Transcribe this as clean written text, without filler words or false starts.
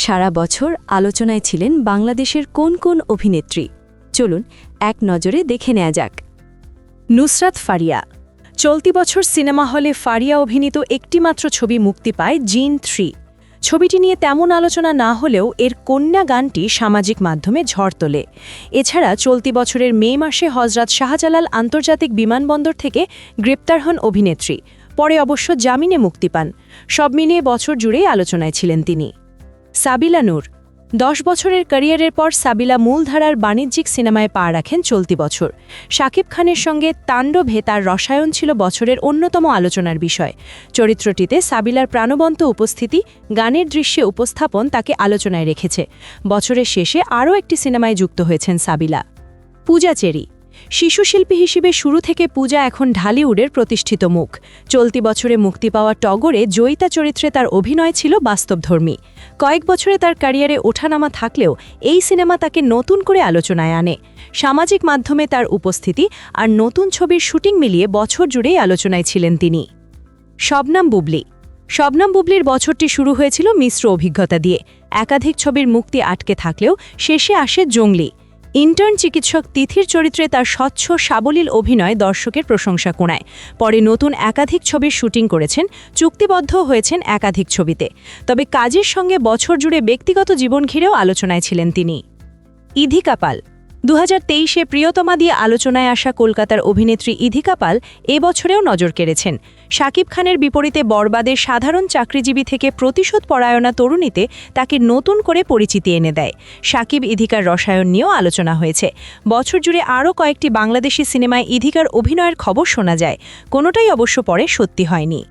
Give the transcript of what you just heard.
সারা বছর আলোচনায় ছিলেন বাংলাদেশের কোন কোন অভিনেত্রী চলুন এক নজরে দেখে নেওয়া যাক। নুসরাত ফারিয়া। চলতি বছর সিনেমা হলে ফারিয়া অভিনীত একটিমাত্র ছবি মুক্তি পায় জিন 3। ছবিটি নিয়ে তেমন আলোচনা না হলেও এর কন্যা গানটি সামাজিক মাধ্যমে ঝড় তোলে। এছাড়া চলতি বছরের মে মাসে হজরত শাহজালাল আন্তর্জাতিক বিমানবন্দর থেকে গ্রেপ্তার হন অভিনেত্রী, পরে অবশ্য জামিনে মুক্তি পান। সব মিলিয়ে বছর জুড়েই আলোচনায় ছিলেন তিনি। সাবিলা নূর। 10 বছরের ক্যারিয়ারের পর সাবিলা মূলধারার বাণিজ্যিক সিনেমায় পা রাখেন চলতি বছর। শাকিব খানের সঙ্গে তাণ্ডবে তার রসায়ন ছিল বছরের অন্যতম আলোচনার বিষয়। চরিত্রটিতে সাবিলার প্রাণবন্ত উপস্থিতি, গানের দৃশ্যে উপস্থাপন তাকে আলোচনায় রেখেছে। বছরের শেষে আরও একটি সিনেমায় যুক্ত হয়েছেন সাবিলা। পূজা চেরি। শিশুশিল্পী হিসেবে শুরু থেকে পূজা এখন ঢালিউডের প্রতিষ্ঠিত মুখ। চলতি বছরে মুক্তি পাওয়া টগরে জয়িতা চরিত্রে তার অভিনয় ছিল বাস্তবধর্মী। কয়েক বছরে তার ক্যারিয়ারে ওঠানামা থাকলেও এই সিনেমা তাকে নতুন করে আলোচনায় আনে। সামাজিক মাধ্যমে তার উপস্থিতি আর নতুন ছবির শুটিং মিলিয়ে বছর জুড়েই আলোচনায় ছিলেন তিনি। শবনম বুবলী। শবনম বুবলীর বছরটি শুরু হয়েছিল মিশ্র অভিজ্ঞতা দিয়ে। একাধিক ছবির মুক্তি আটকে থাকলেও শেষে আসে জঙ্গলি। ইন্টার্ন চিকিৎসক তিথির চরিত্রে তার স্বচ্ছ সাবলীল অভিনয় দর্শকের প্রশংসা কুড়ায়। পরে নতুন একাধিক ছবির শুটিং করেছেন, চুক্তিবদ্ধ হয়েছেন একাধিক ছবিতে। তবে কাজের সঙ্গে বছর জুড়ে ব্যক্তিগত জীবন ঘিরেও আলোচনায় ছিলেন তিনি। ইধিকা পাল। 2023-এ প্রিয়তমা দিয়ে আলোচনায় আসা কলকাতার অভিনেত্রী ইধিকা পাল এবছরেও নজর কেড়েছেন। শাকিব খানের বিপরীতে বরবাদের সাধারণ চাকরিজীবী থেকে প্রতিশোধ পরায়ণা তরুণীতে তাকে নতুন করে পরিচিতি এনে দেয়। শাকিব ইধিকার রসায়ন নিয়েও আলোচনা হয়েছে। বছর জুড়ে আরও কয়েকটি বাংলাদেশি সিনেমায় ইধিকার অভিনয়ের খবর শোনা যায়, কোনোটাই অবশ্য পরে সত্যি হয়নি।